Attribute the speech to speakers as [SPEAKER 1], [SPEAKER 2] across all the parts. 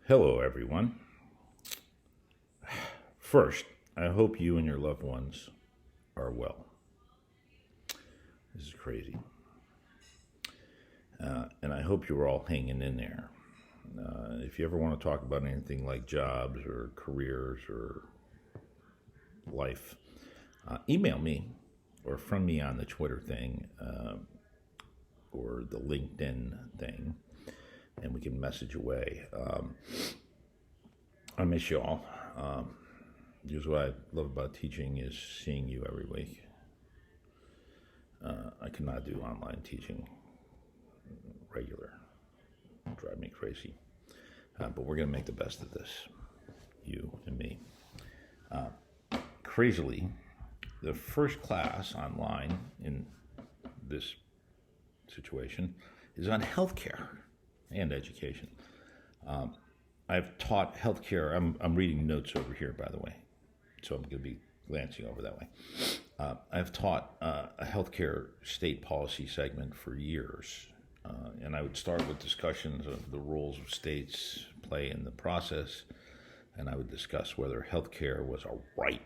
[SPEAKER 1] Hello, everyone. First, I hope you and your loved ones are well. This is crazy. And I hope you're all hanging in there. If you ever want to talk about anything like jobs or careers or life, email me or friend me on the Twitter thing or the LinkedIn thing, and we can message away. I miss you all. Here's what I love about teaching is seeing you every week. I cannot do online teaching regular. It'll drive me crazy. But we're going to make the best of this, you and me. Crazily, the first class online in this situation is on healthcare and education. I've taught healthcare. I'm reading notes over here, by the way, so I'm going to be glancing over that way. I've taught a healthcare state policy segment for years, and I would start with discussions of the roles of states play in the process, and I would discuss whether healthcare was a right,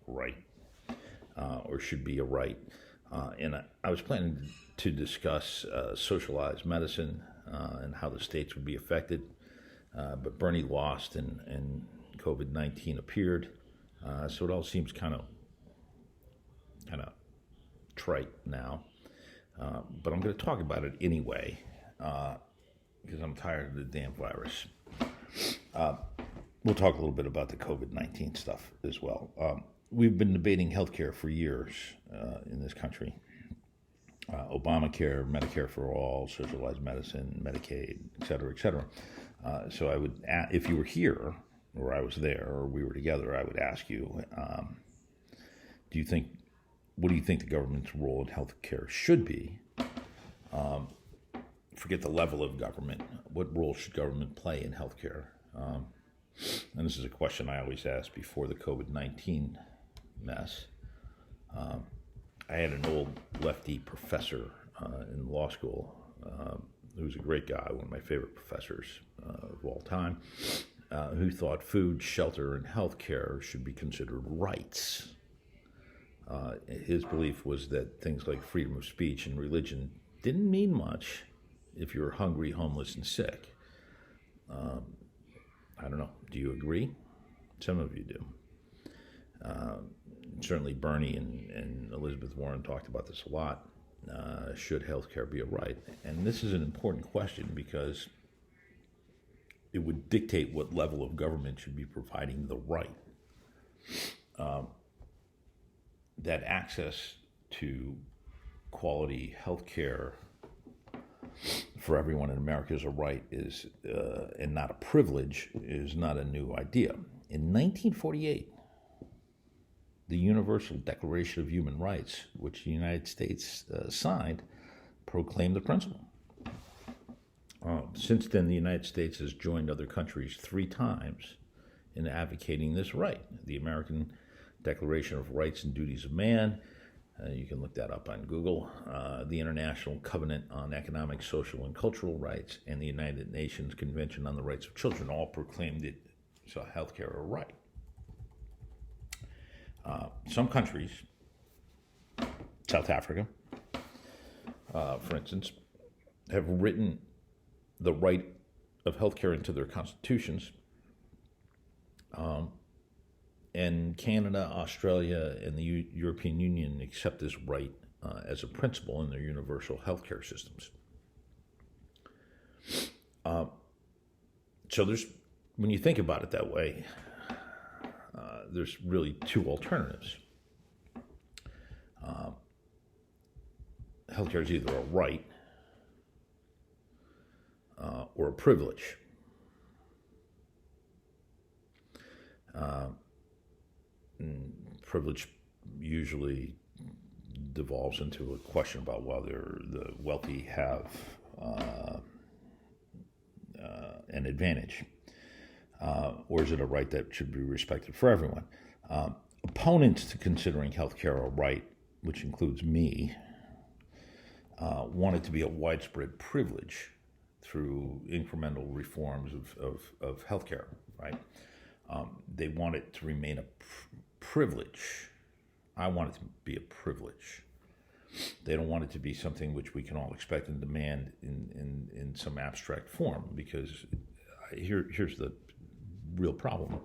[SPEAKER 1] or should be a right. And I was planning to discuss socialized medicine and how the states would be affected. But Bernie lost and COVID-19 appeared. So it all seems kind of trite now. But I'm going to talk about it anyway because I'm tired of the damn virus. We'll talk a little bit about the COVID-19 stuff as well. We've been debating healthcare for years in this country. Obamacare, Medicare for all, socialized medicine, Medicaid, et cetera, et cetera. So I would, if you were here, or I was there, or we were together, I would ask you, what do you think the government's role in healthcare should be? Forget the level of government. What role should government play in healthcare? And this is a question I always ask before the COVID-19 mess. I had an old lefty professor in law school who was a great guy, one of my favorite professors of all time, who thought food, shelter, and health care should be considered rights. His belief was that things like freedom of speech and religion didn't mean much if you were hungry, homeless, and sick. I don't know. Do you agree? Some of you do. Certainly Bernie and Elizabeth Warren talked about this a lot. Should healthcare be a right? And this is an important question because it would dictate what level of government should be providing the right. That access to quality healthcare for everyone in America is a right and not a privilege is not a new idea. In 1948, the Universal Declaration of Human Rights, which the United States signed, proclaimed the principle. Since then, the United States has joined other countries 3 times in advocating this right. The American Declaration of Rights and Duties of Man, you can look that up on Google, the International Covenant on Economic, Social, and Cultural Rights, and the United Nations Convention on the Rights of Children all proclaimed it so healthcare a right. Some countries, South Africa, for instance, have written the right of healthcare into their constitutions. And Canada, Australia, and the European Union accept this right as a principle in their universal healthcare systems. So when you think about it that way, there's really 2 alternatives. Healthcare is either a right or a privilege. Privilege usually devolves into a question about whether the wealthy have an advantage. Or is it a right that should be respected for everyone? Opponents to considering healthcare a right, which includes me, want it to be a widespread privilege through incremental reforms of healthcare, right? They want it to remain a privilege. I want it to be a privilege. They don't want it to be something which we can all expect and demand in some abstract form, because here's the real problem.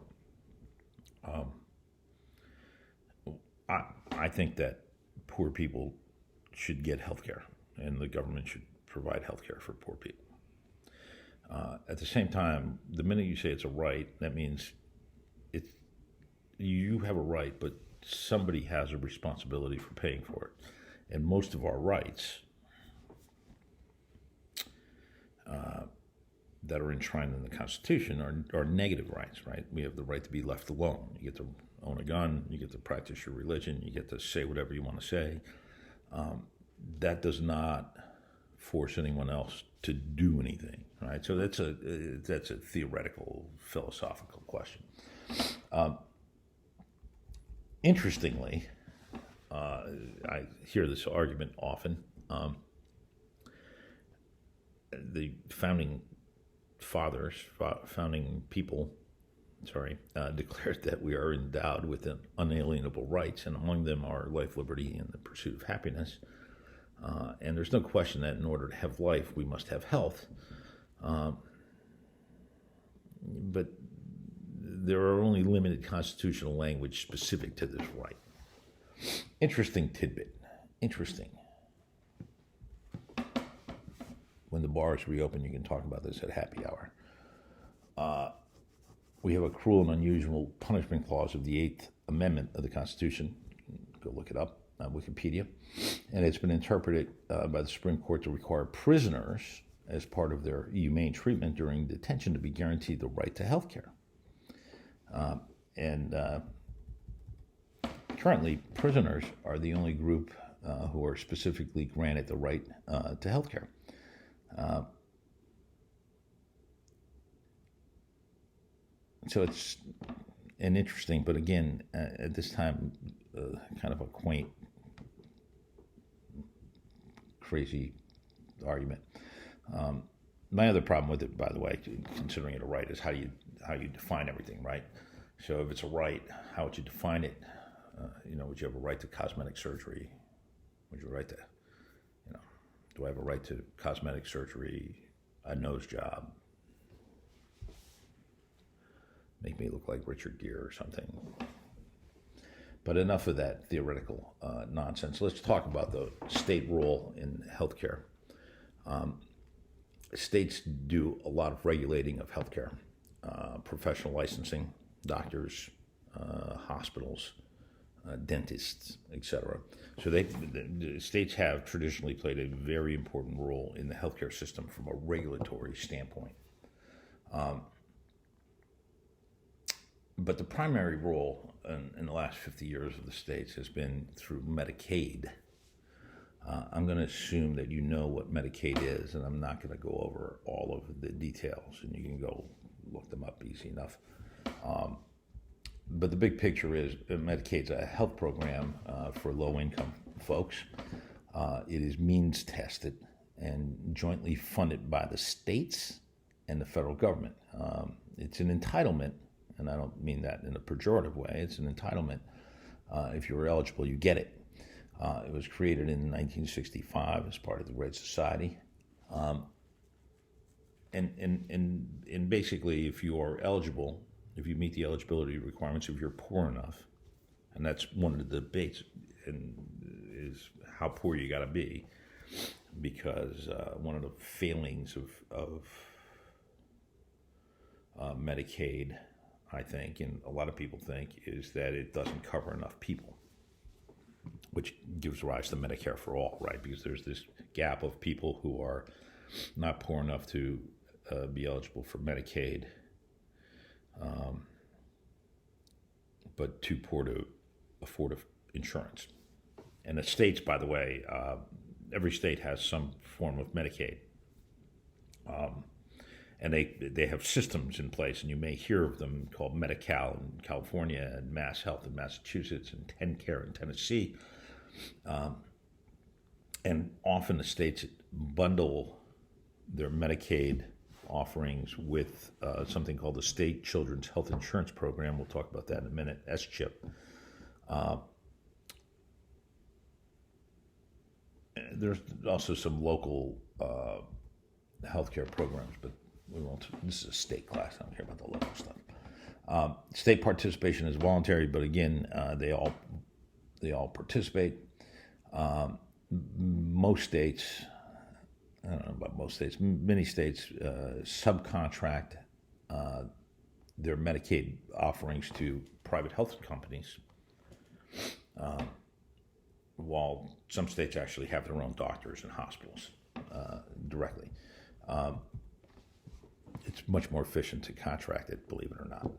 [SPEAKER 1] I think that poor people should get health care, and the government should provide health care for poor people. At the same time, the minute you say it's a right, that means you have a right, but somebody has a responsibility for paying for it. And most of our rights that are enshrined in the Constitution are negative rights, right? We have the right to be left alone. You get to own a gun, you get to practice your religion, you get to say whatever you want to say. That does not force anyone else to do anything, right? So that's a theoretical, philosophical question. Interestingly, I hear this argument often. The founding people, declared that we are endowed with unalienable rights, and among them are life, liberty, and the pursuit of happiness. And there's no question that in order to have life, we must have health. But there are only limited constitutional language specific to this right. Interesting tidbit. Interesting. When the bars reopen, you can talk about this at happy hour. We have a cruel and unusual punishment clause of the 8th Amendment of the Constitution. Go look it up on Wikipedia. And it's been interpreted by the Supreme Court to require prisoners, as part of their humane treatment during detention, to be guaranteed the right to health care. Currently, prisoners are the only group who are specifically granted the right to health care. So it's an interesting, but again, at this time, kind of a quaint, crazy argument. My other problem with it, by the way, considering it a right, is how you define everything, right? So if it's a right, how would you define it? Would you have a right to cosmetic surgery? Would you have a right to, do I have a right to cosmetic surgery, a nose job, make me look like Richard Gere or something? But enough of that theoretical nonsense. Let's talk about the state role in healthcare. States do a lot of regulating of healthcare, professional licensing, doctors, hospitals, dentists, etc. So the states have traditionally played a very important role in the healthcare system from a regulatory standpoint. But the primary role in the last 50 years of the states has been through Medicaid. I'm going to assume that you know what Medicaid is, and I'm not going to go over all of the details, and you can go look them up easy enough. But the big picture is Medicaid's a health program for low-income folks. It is means tested and jointly funded by the states and the federal government. It's an entitlement, and I don't mean that in a pejorative way. It's an entitlement. If you're eligible, you get it. It was created in 1965 as part of the Red Society. And basically, if you are eligible, if you meet the eligibility requirements, if you're poor enough, and that's one of the debates, is how poor you got to be, because one of the failings of Medicaid, I think, and a lot of people think, is that it doesn't cover enough people, which gives rise to Medicare for All, right? Because there's this gap of people who are not poor enough to be eligible for Medicaid, but too poor to afford insurance. And the states, by the way, every state has some form of Medicaid. And they have systems in place, and you may hear of them, called Medi-Cal in California and Mass Health in Massachusetts and TennCare in Tennessee. And often the states bundle their Medicaid offerings with something called the State Children's Health Insurance Program. We'll talk about that in a minute, SCHIP. There's also some local healthcare programs, but we won't. This is a state class. I don't care about the local stuff. State participation is voluntary, but again, they all participate. Most states, I don't know about most states, many states subcontract their Medicaid offerings to private health companies, while some states actually have their own doctors and hospitals directly. It's much more efficient to contract it, believe it or not.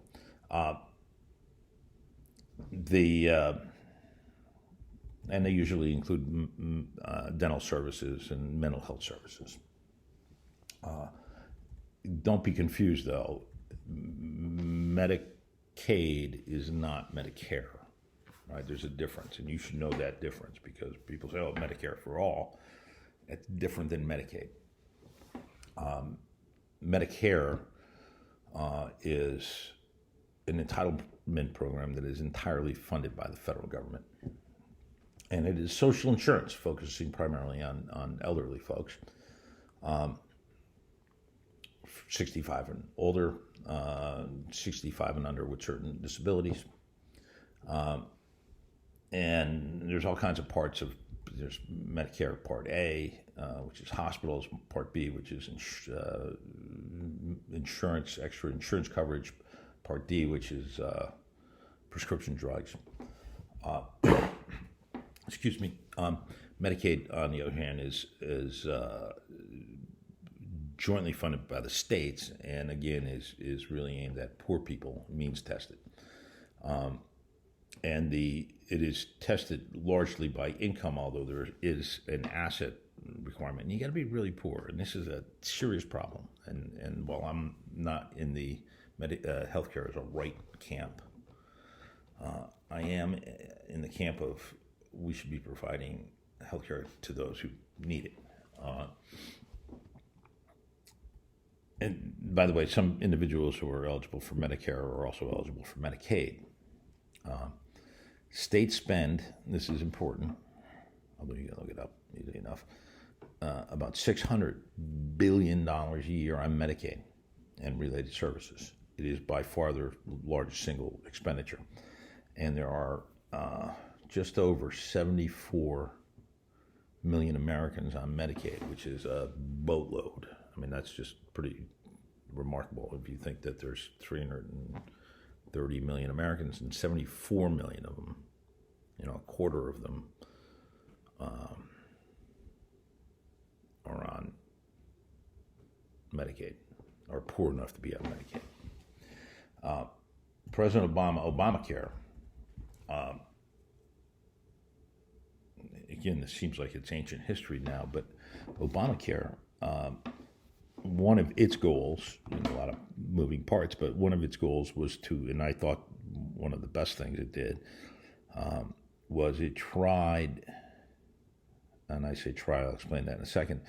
[SPEAKER 1] And they usually include dental services and mental health services. Don't be confused, though. Medicaid is not Medicare. Right? There's a difference, and you should know that difference because people say, "Oh, Medicare for all." It's different than Medicaid. Medicare is an entitlement program that is entirely funded by the federal government. And it is social insurance, focusing primarily on elderly folks, 65 and older, 65 and under with certain disabilities. And there's all kinds of parts of, there's Medicare Part A, which is hospitals, Part B, which is insurance, extra insurance coverage, Part D, which is prescription drugs. Excuse me. Medicaid, on the other hand, is jointly funded by the states, and again is really aimed at poor people, means tested. And it is tested largely by income, although there is an asset requirement. And you got to be really poor, and this is a serious problem. And while I'm not in the healthcare as a right camp, I am in the camp of we should be providing healthcare to those who need it. And by the way, some individuals who are eligible for Medicare are also eligible for Medicaid. States spend, this is important, although you can look it up easily enough, about $600 billion a year on Medicaid and related services. It is by far their largest single expenditure. And there are just over 74 million Americans on Medicaid, which is a boatload. I mean, that's just pretty remarkable if you think that there's 330 million Americans and 74 million of them, a quarter of them are on Medicaid, or poor enough to be on Medicaid. President Obamacare, again, this seems like it's ancient history now, but Obamacare, one of its goals, a lot of moving parts, but one of its goals was to, and I thought one of the best things it did, was it tried, and I say try, I'll explain that in a second,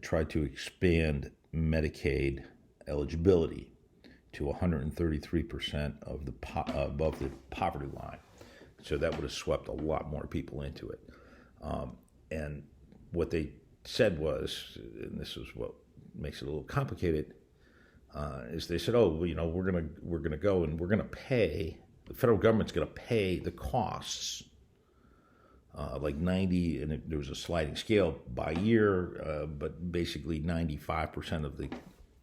[SPEAKER 1] tried to expand Medicaid eligibility to 133% of above the poverty line. So that would have swept a lot more people into it. And what they said was, and this is what makes it a little complicated, is they said, we're gonna go and we're gonna pay. The federal government's gonna pay the costs, like 90, and there was a sliding scale by year, but basically 95% of the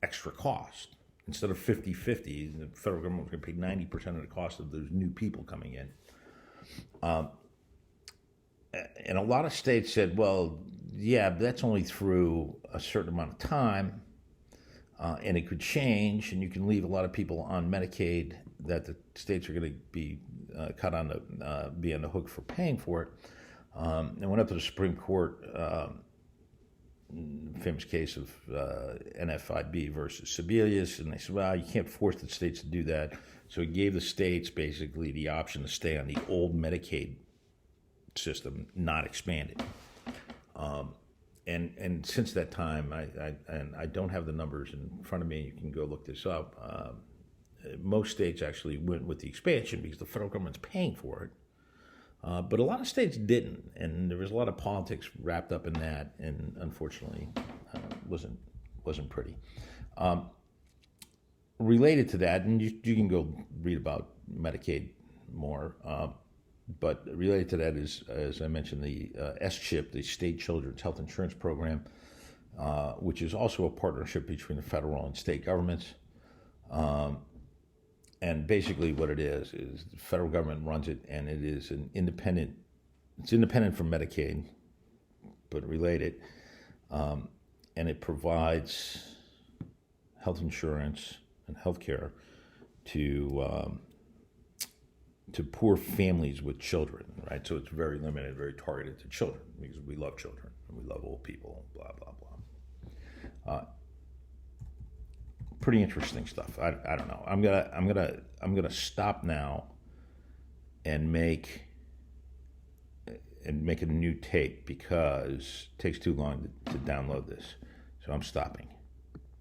[SPEAKER 1] extra cost. Instead of 50-50, the federal government was going to pay 90% of the cost of those new people coming in. And a lot of states said, well, yeah, but that's only through a certain amount of time, and it could change, and you can leave a lot of people on Medicaid that the states are going to be be on the hook for paying for it. And went up to the Supreme Court, famous case of NFIB versus Sebelius, and they said, well, you can't force the states to do that. So it gave the states basically the option to stay on the old Medicaid system, not expand it. and since that time, I don't have the numbers in front of me. You can go look this up. Most states actually went with the expansion because the federal government's paying for it. But a lot of states didn't, and there was a lot of politics wrapped up in that, and unfortunately, wasn't pretty. Related to that, and you can go read about Medicaid more, but related to that is, as I mentioned, the SCHIP, the State Children's Health Insurance Program, which is also a partnership between the federal and state governments. And basically what it is the federal government runs it, and it is it's independent from Medicaid, but related. And it provides health insurance and health care to poor families with children, right? So it's very limited, very targeted to children because we love children and we love old people, blah, blah, blah. Pretty interesting stuff. I don't know. I'm gonna stop now and make a new tape because it takes too long to download this. So I'm stopping.